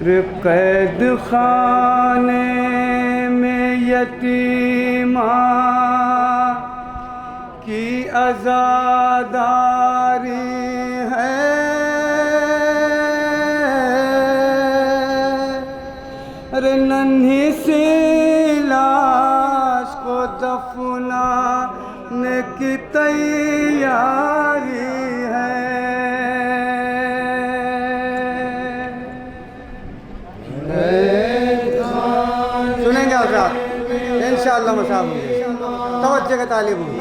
रे कैद खाने में यतीमा की आज़ादारी है। रे नन्ही सी लाश को दफनाने की तैयारी है। सुनेंगे हज़रात इंशाअल्लाह मसाब होंगे, तवज्जो का तालिब होंगे।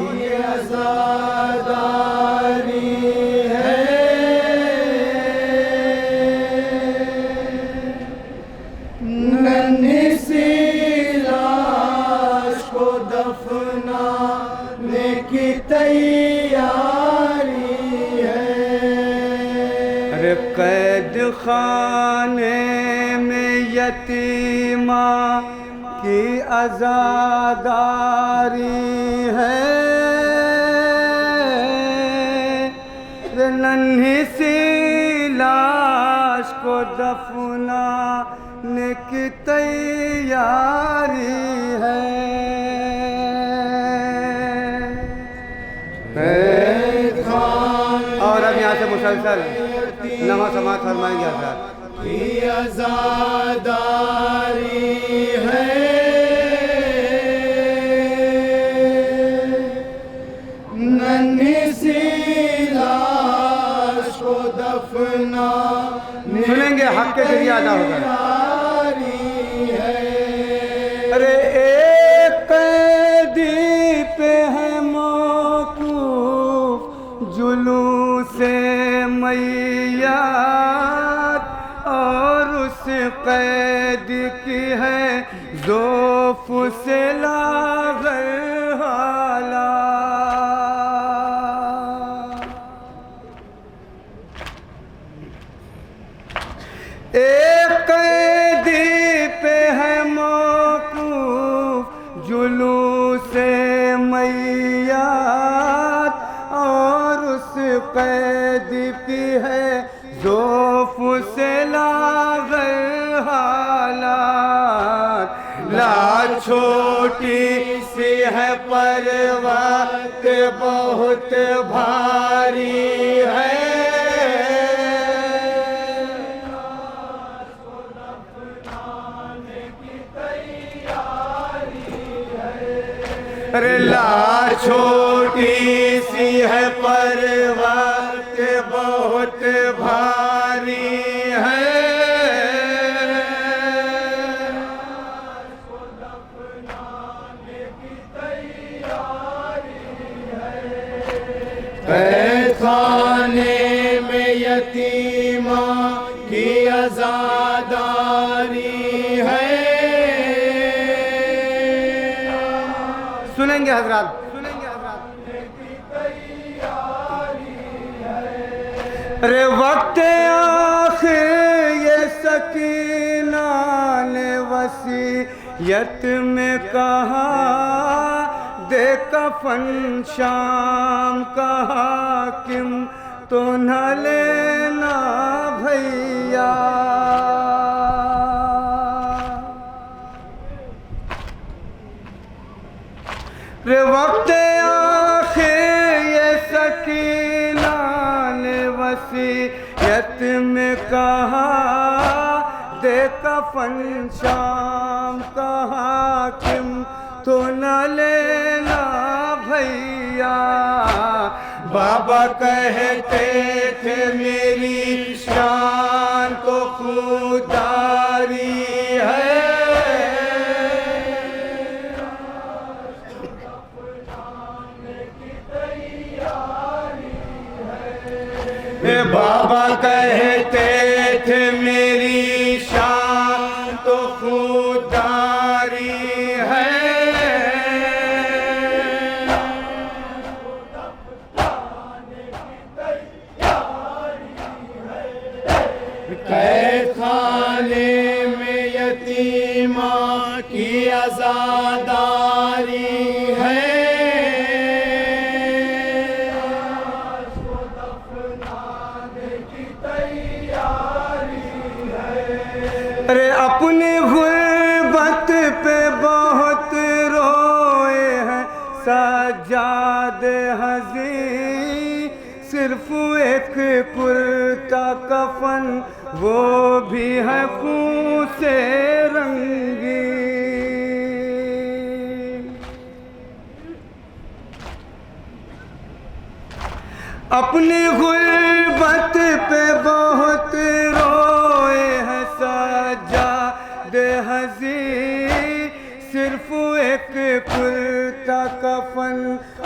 नन्ही सी लाश को दफनाने की तैयारी है। अरे कैद खाने में यतीमा की आज़ादारी है। रे नन्ही सी लाश को दफनाने की तैयारी है। और अब यहाँ से मुसलसल नमाज समाज फरमाएंगे हज़रात। की आज़ादारी है। नन्ही सी लाश को दफनाने सुनेंगे हक के जरिए अदा होगा। है। अरे एक कैदी पे है मौकूफ जुलूसे मैयात, और उस कैद की है ज़ोफ़ से लाग़र हालात। एक कैदी पे है मौकूफ जुलूसे मैयात, और उस कैद की है ज़ोफ़ से लाग़र हालात। लाज छोटी सी है पर वक्त बहुत भारी है। अरे लाज छोटी सी है पर वक्त बहुत भारी है। कैद खाने में यतीमा की आज़ादारी है। सुनेंगे हज़रात। अरे वक्त आखिर ये सकीना ने वसीयत में कहा, दे कफन शाम का हाकिम तो न लेना भैया। रे वक्त आखिर ये सकीना ने वसीयत में कहा, दे कफन शाम का हाकिम तो न लेना भैया। बाबा कहते थे मेरी शान तो खुदारी है। बाबा कहते थे मेरी शान तो खुदारी है। कैद खाने में यतीमा की आज़ादारी है। अरे अपनी गुर्बत पे बहुत रोए हैं सज्जाद हज़ीं, सिर्फ एक कुर्ता कफन वो भी है खून से रंगी। अपनी गुर्बत पे बहुत रोए हैं सज्जाद हज़ीं, सिर्फ एक कुर्ता कफन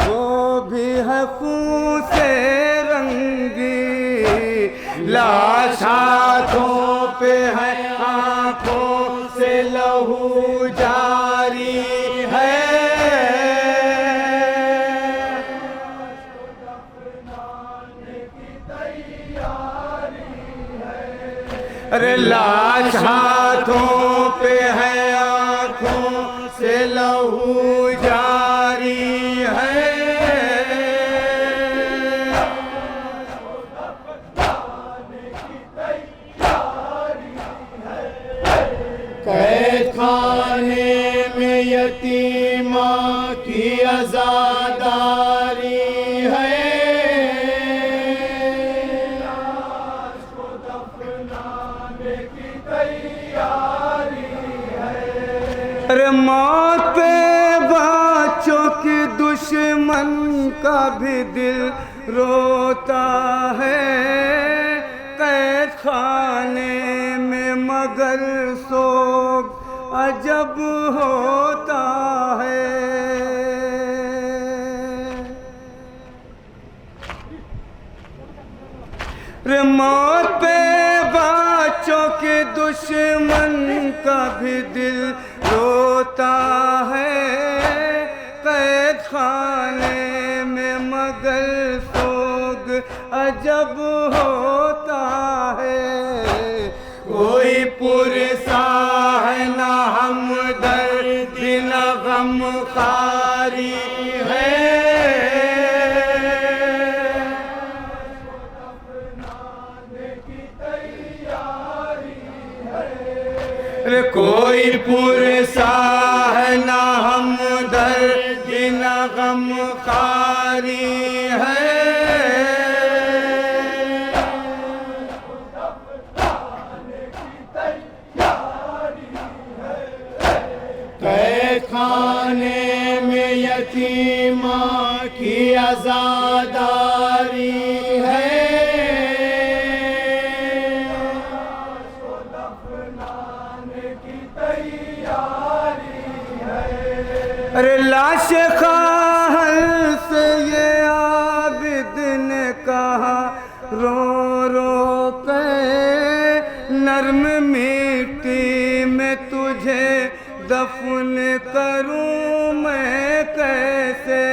वो भी है खून से रंगी। लाश हाथों पे है, आंखों से लहू जारी है। अरे लाश हाथों पे है, आंखों से लहू जारी है। कैद खाने में यतीमा की आज़ादारी है। अरे मौत पे बच्चों की दुश्मन का भी दिल रोता है। कैद खाने में मगर सोग अजब होता है। रे मौत पे बच्चों के दुश्मन का भी दिल रोता है। कैद खाने में मगर सोग अजब होता है। कोई पुरसा है ना हमदर्द न गमखारी है। अरे कोई पुरसा है ना हमदर्द न गमखारी है। कैद खाने में यतीमा की आज़ादारी है। अरे लाश खाहल से ये आबिद ने कहा रो रो के, नर्म मिट्टी में तुझे दफन करूं मैं कैसे।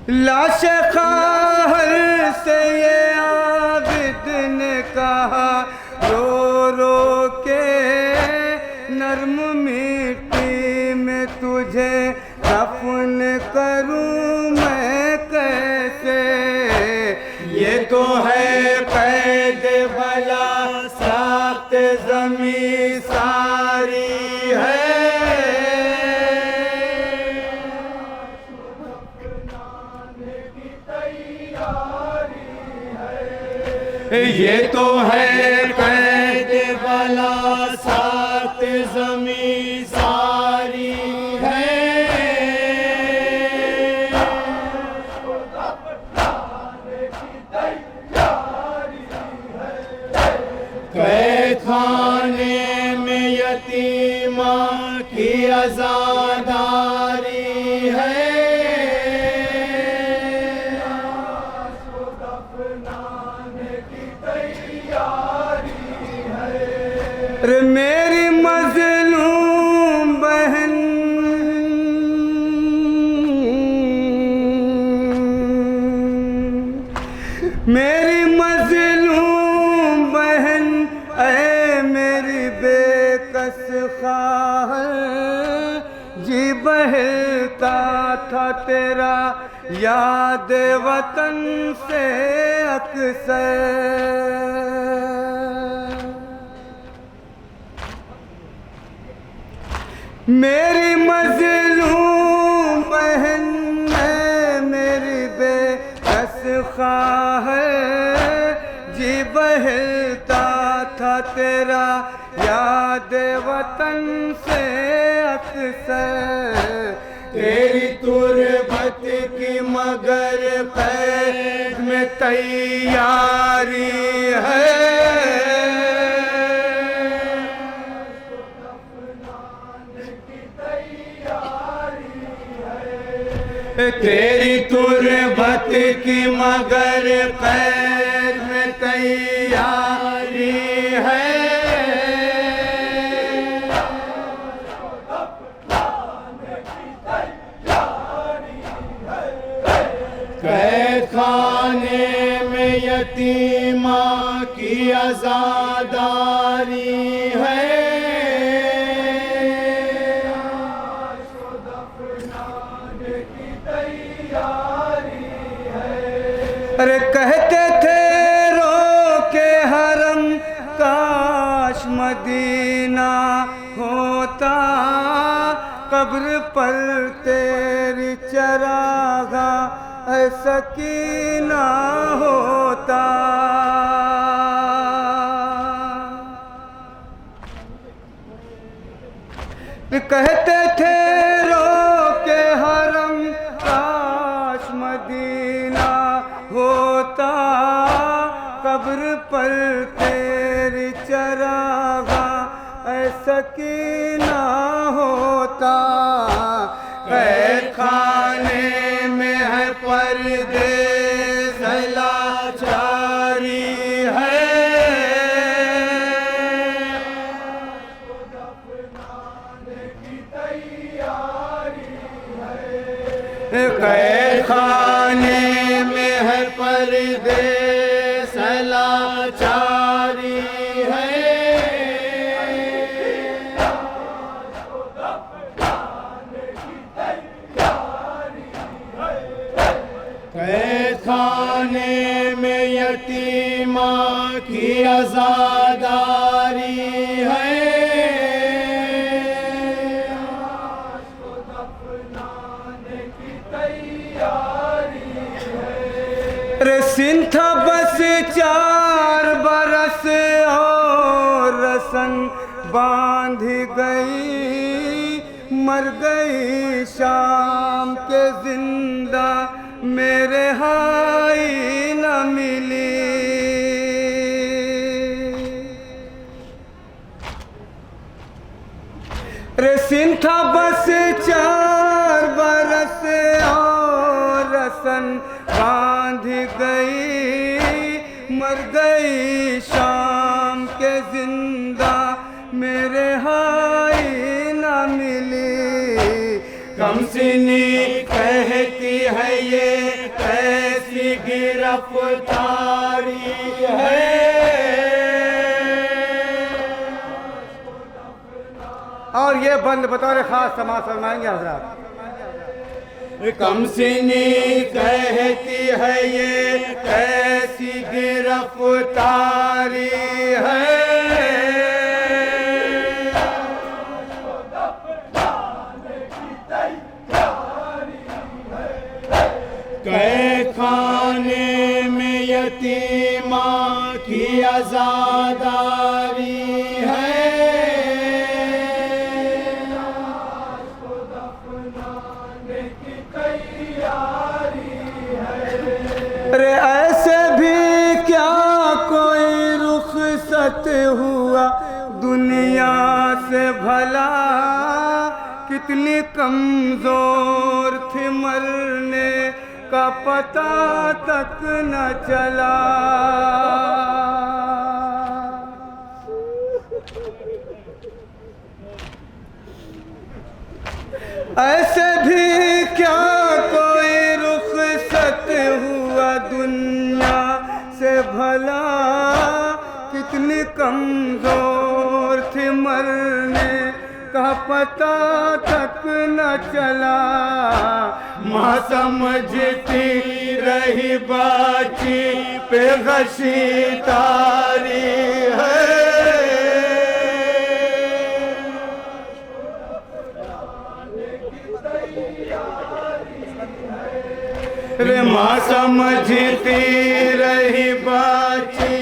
लाश खाहल से ये आबिद ने कहा रो रो के, नर्म मिट्टी में तुझे दफन करूं मैं कैसे। ये तो है कैद भला सख्त ज़मीं सारी है। ये तो है कैद भला सख्त ज़मीं सारी है। कैद खाने में यतीमा की आज़ादारी है। अरे मेरी मज़लूम बहन, मेरी मज़लूम बहन, ऐ मेरी बेकस ख़्वाहर, जी बहलता था तेरा याद वतन से अक्सर। मेरी मजलूम बहन है, मेरी बेबस है, जी बहलता था तेरा याद वतन से अक्सर। तेरी तुरबत की मगर पैर में तैयारी है, तेरी तुरबत की मगर पैर में तैयारी है। कैद खाने में यतीमा की आजादारी है। अरे कहते थे रो के हरम काश मदीना होता, कब्र पर तेरी चरागा सकीना होता। कहते थे रो के हरम काश मदीना होता, कब्र पर तेरी चरागा सकीना होता। कैद खाने में है परदेस लाचारी है, कैद खाने में है परदेस लाचारी है। कैद खाने में यतीमा की आजादारी है। रे सिंथा बस 4 बरस और रसन बांध गई, मर गई शाम के जिंदा मेरे हाई न मिली। रे सिंथा बस 4 बरस और रसन बांध गई, मर गई शाम के जिंदा मेरे हाई न मिली। कमसिनी कहती है ये कैसी गिरफ्तारी है। और ये बंद बतौर खास समाज फरमाएंगे हजरात। कमसिनी कहती है ये कैसी गिरफ्तारी है। कैद खाने में यतीमा की आजादारी है। अरे ऐसे भी क्या कोई रुखसत हुआ दुनिया से भला, कितनी कमजोर थी मरने का पता तक न चला। ऐसे भी क्या कोई रुखसत हुआ दुनिया से भला, कितनी कमजोर थी मरने का पता तक न चला। माँ समझती रही बाची पे गशी तारी है। रे माँ समझती रही बाची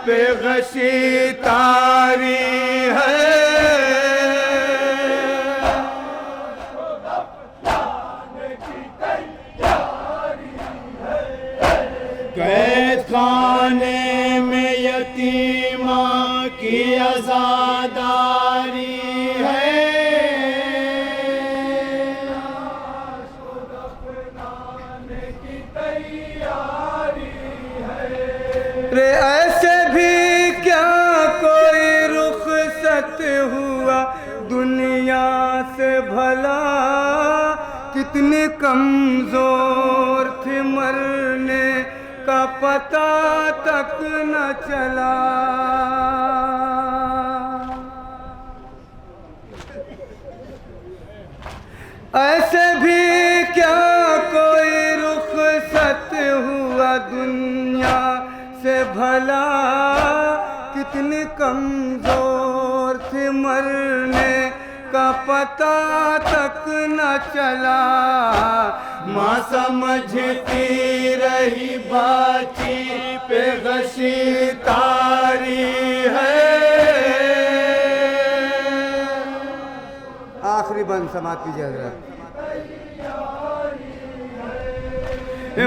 पे गशी तारी है। कैद खाने में यतीमा की आज़ादारी है। रे ऐसे भी क्या कोई रुखसत हुआ दुनिया से भला, कितने कमजोर थे मरने का पता तक न चला। ऐसे भी क्या कोई रुखसत हुआ दुनिया से भला, कितने कमजोर थे मरने का पता तक न चला। माँ समझती रही बाची पे गशी तारी है। आखिरी बंद समाप्त कीजिए हज़रत।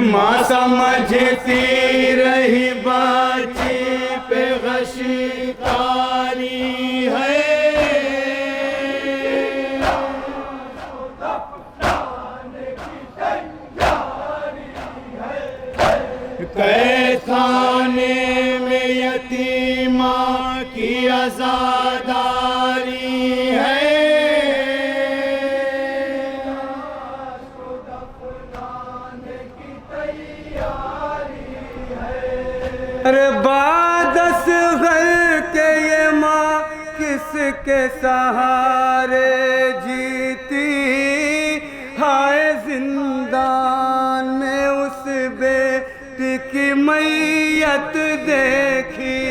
माँ समझती रही बाची पे गशी तारी है। कैद खाने में यतीमा की आज़ादारी है। अरे बादस घर के ये माँ किसके सहारे जीती, हाय जिंदान में उस बेटी की मैयत देखी।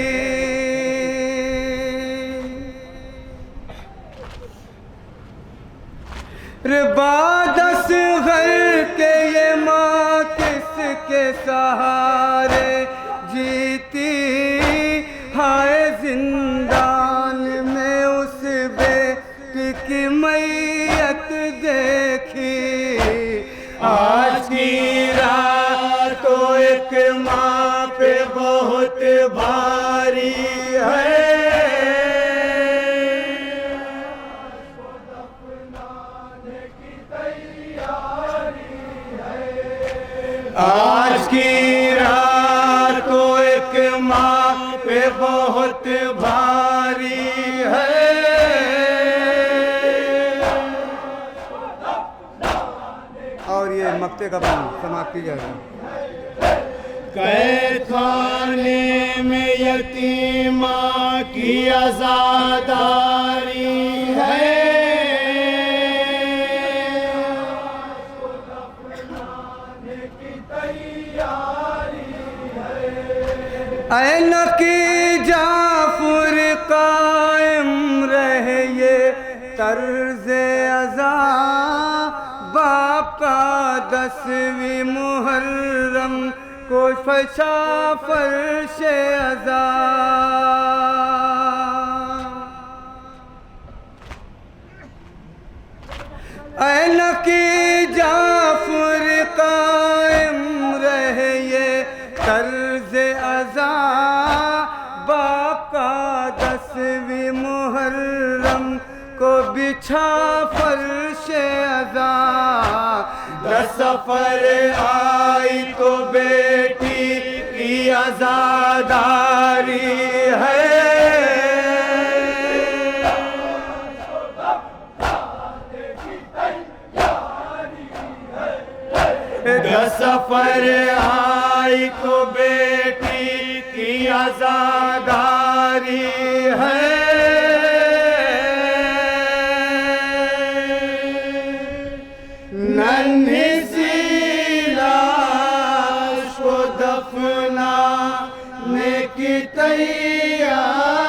रे बादस घर के ये माँ किसके सहारे जीती, हाय जिंदान में उस बेटी की मैयत देखी। आज की रात तो एक माँ पे बहुत भारी है। आज की रात तो एक माँ पे बहुत भारी है। और ये मक्ते का बंद समाप्त कीजिए हज़रत। कैद खाने में यतीमा की आज़ादारी है। ऐन की जाफर कायम रहे ये तर्ज अज़ा, बाप का 10वीं मुहर्रम को फशा फर्श अज़ा। ऐन की जाफर कायम रहे ये तर्ज अज़ा, बाप का 10वीं मुहर्रम को बिछा फर्श अज़ा। 10 सफर आई तो बेटी की आज़ादारी है। 10 सफर आई तो बेटी की आज़ादारी है। नन्ही सी लाश को दफना की तैयारी